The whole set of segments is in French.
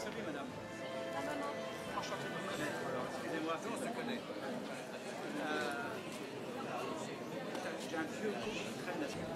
Salut madame. Enchanté de vous connaître. Alors, excusez-moi. On se connaît. J'ai un vieux couple qui traîne là-dessus.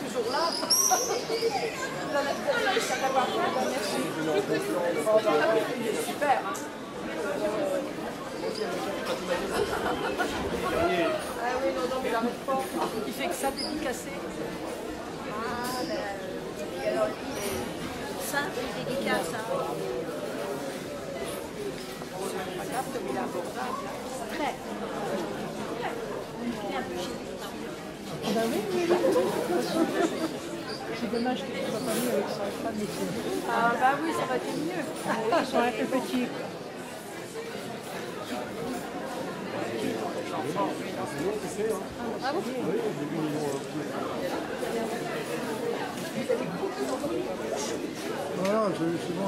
Toujours là. Super. Ah oui, non, mais il arrête pas. Il fait que ça dédicacé. Ah, ben, alors lui, il est simple et délicat, ça. C'est pas grave, comme il est abordable. Très. Il est un peu chez lui. Ah bah oui, oui, oui. C'est dommage qu'il ne soit pas mis avec sa femme et ses... Ah bah oui, ça aurait été mieux. Ils sont un peu petits. Ah bon? Voilà, c'est bon.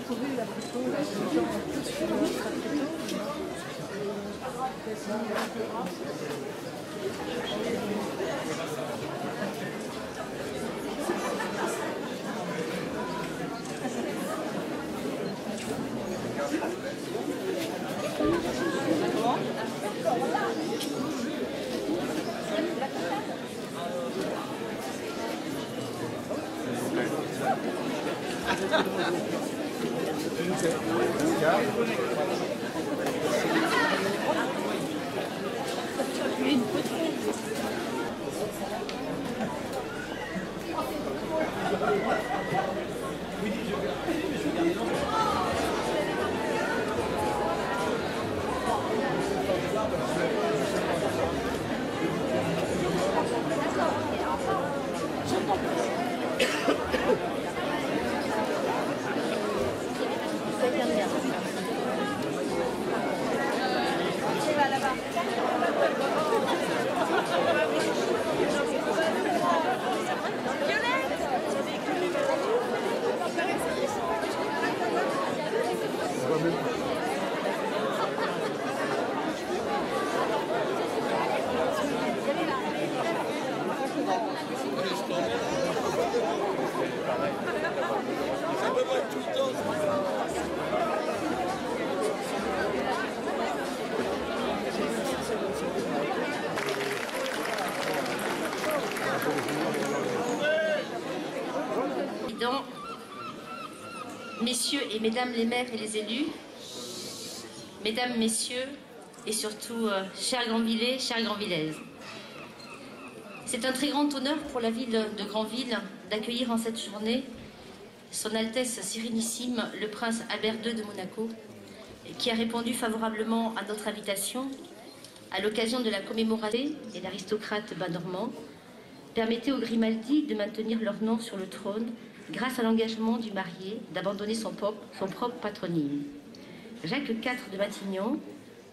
Trouver la photo, là, les gens ont tous fait notre photo. Messieurs et mesdames les maires et les élus, mesdames, messieurs et surtout chers Granvillais, chères Granvillaises. C'est un très grand honneur pour la ville de Granville d'accueillir en cette journée Son Altesse Sérénissime le Prince Albert II de Monaco, qui a répondu favorablement à notre invitation à l'occasion de la commémoration et l'aristocrate bas normand permettait aux Grimaldi de maintenir leur nom sur le trône grâce à l'engagement du marié d'abandonner son propre patronyme. Jacques IV de Matignon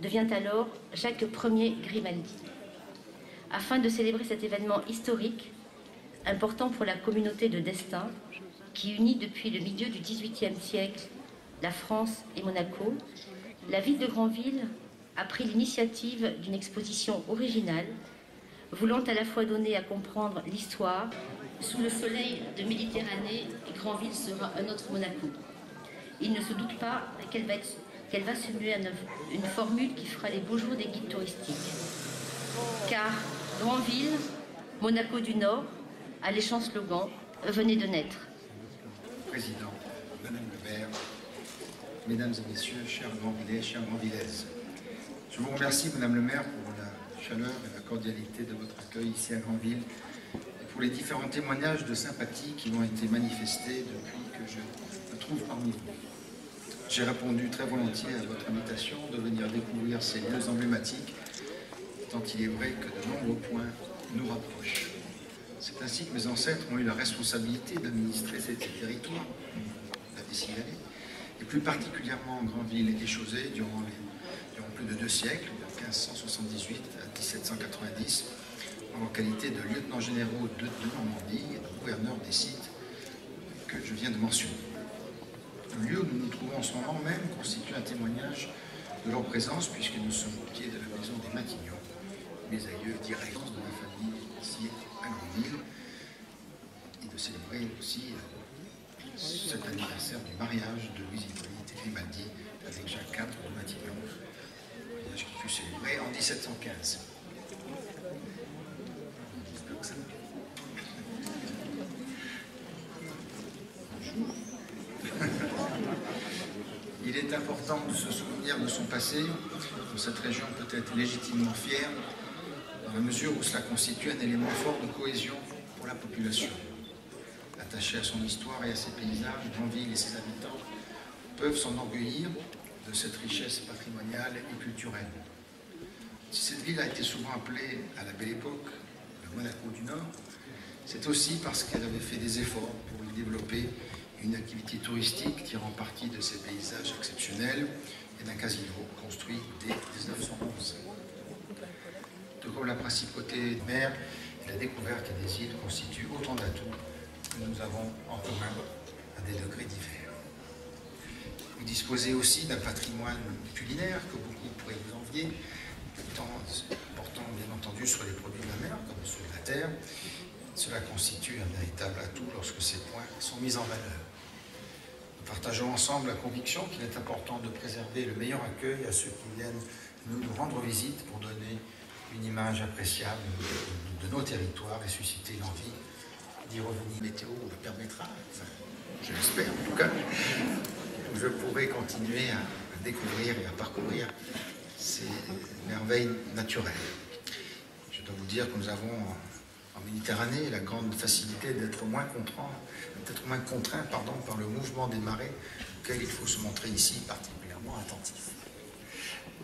devient alors Jacques Ier Grimaldi. Afin de célébrer cet événement historique, important pour la communauté de destin, qui unit depuis le milieu du XVIIIe siècle la France et Monaco, la ville de Granville a pris l'initiative d'une exposition originale, voulant à la fois donner à comprendre l'histoire. Sous le soleil de Méditerranée, Granville sera un autre Monaco. Il ne se doute pas qu'elle va se muer à une formule qui fera les beaux jours des guides touristiques. Car Granville, Monaco du Nord, alléchant slogan, venait de naître. Président, Madame le maire, Mesdames et Messieurs, chers Granvillais, chères Granvillaises, je vous remercie, Madame le maire, pour la chaleur et la cordialité de votre accueil ici à Granville, pour les différents témoignages de sympathie qui m'ont été manifestés depuis que je me trouve parmi vous. J'ai répondu très volontiers à votre invitation de venir découvrir ces lieux emblématiques, tant il est vrai que de nombreux points nous rapprochent. C'est ainsi que mes ancêtres ont eu la responsabilité d'administrer ces territoires, la Décimallée, et plus particulièrement Granville et Chauzet durant plus de 2 siècles, de 1578 à 1790, en qualité de lieutenants généraux de Normandie et de gouverneurs des sites que je viens de mentionner. Le lieu où nous nous trouvons en ce moment même constitue un témoignage de leur présence, puisque nous sommes au pied de la maison des Matignon, mes aïeux directs de ma famille ici à Granville, et de célébrer aussi cet anniversaire du mariage de Louise-Hippolyte et Grimaldi avec Jacques IV de Matignon, mariage qui fut célébré en 1715. Il est important de se souvenir de son passé, de cette région peut être légitimement fière, dans la mesure où cela constitue un élément fort de cohésion pour la population. Attachée à son histoire et à ses paysages, Granville et ses habitants peuvent s'enorgueillir de cette richesse patrimoniale et culturelle. Si cette ville a été souvent appelée à la belle époque le Monaco du Nord, c'est aussi parce qu'elle avait fait des efforts pour y développer une activité touristique tirant parti de ces paysages exceptionnels et d'un casino construit dès 1911. Tout comme la principauté de mer et la découverte des îles constituent autant d'atouts que nous avons en commun à des degrés divers. Vous disposez aussi d'un patrimoine culinaire que beaucoup pourraient vous envier, portant bien entendu sur les produits de la mer comme ceux de la terre. Cela constitue un véritable atout lorsque ces points sont mis en valeur. Nous partageons ensemble la conviction qu'il est important de préserver le meilleur accueil à ceux qui viennent nous rendre visite pour donner une image appréciable de nos territoires et susciter l'envie d'y revenir. La météo le permettra, enfin, je l'espère en tout cas, je pourrai continuer à découvrir et à parcourir ces merveilles naturelles. Je dois vous dire que nous avons en Méditerranée la grande facilité d'être moins contraint par le mouvement des marées auquel il faut se montrer ici particulièrement attentif.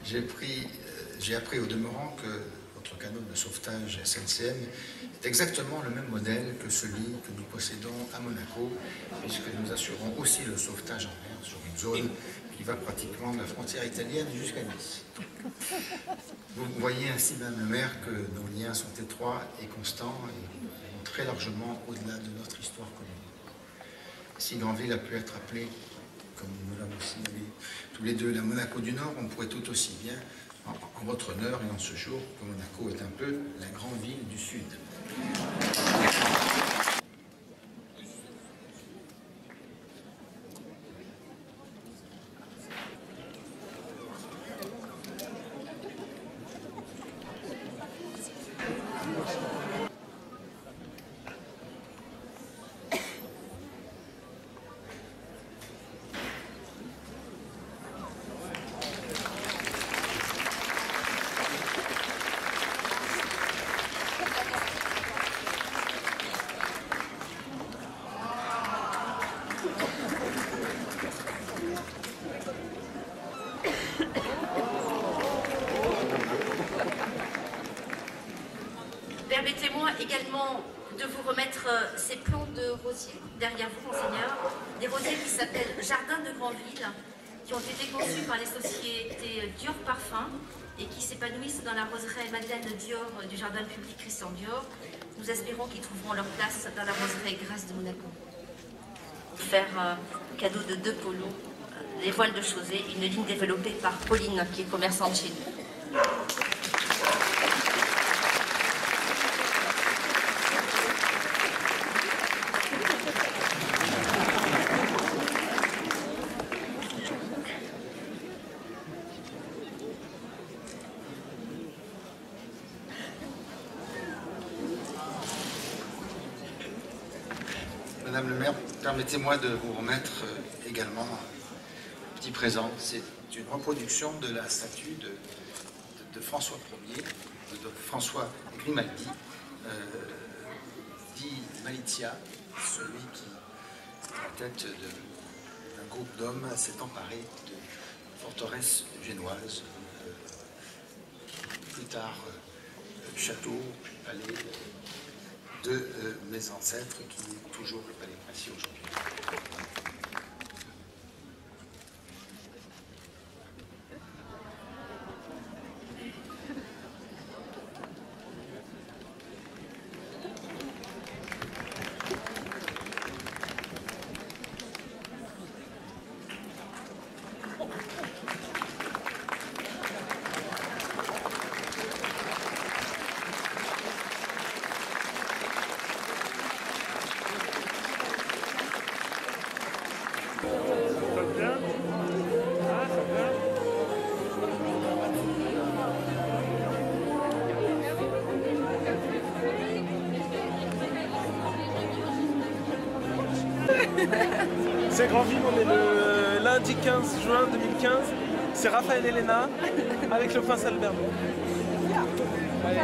J'ai appris au demeurant que votre canot de sauvetage SNCM est exactement le même modèle que celui que nous possédons à Monaco, puisque nous assurons aussi le sauvetage en mer sur une zone qui va pratiquement de la frontière italienne jusqu'à Nice. Vous voyez ainsi, Madame le maire, que nos liens sont étroits et constants et vont très largement au-delà de notre histoire commune. Si Granville a pu être appelée, comme nous l'avons aussi nommé tous les deux, la Monaco du Nord, on pourrait tout aussi bien, en votre honneur et en ce jour, que Monaco est un peu la grande ville du Sud. Permettez-moi également de vous remettre ces plants de rosiers derrière vous, Monseigneur. Des rosiers qui s'appellent Jardin de Granville, qui ont été conçus par les sociétés Dior Parfum et qui s'épanouissent dans la roseraie Madeleine Dior du jardin public Christian Dior. Nous espérons qu'ils trouveront leur place dans la roseraie Grâce de Monaco. Faire cadeau de 2 polos, les voiles de Chauzet, une ligne développée par Pauline, qui est commerçante chez nous. Madame le maire, permettez-moi de vous remettre également un petit présent. C'est une reproduction de la statue de François Ier, de François Grimaldi, dit Malizia, celui qui, à la tête d'un groupe d'hommes, s'est emparé de forteresse génoise, plus tard château, palais de mes ancêtres, qui est toujours le palais princier aujourd'hui. C'est Granville, on est le lundi 15 juin 2015. C'est Raphaël et Elena avec le prince Albert. Allez,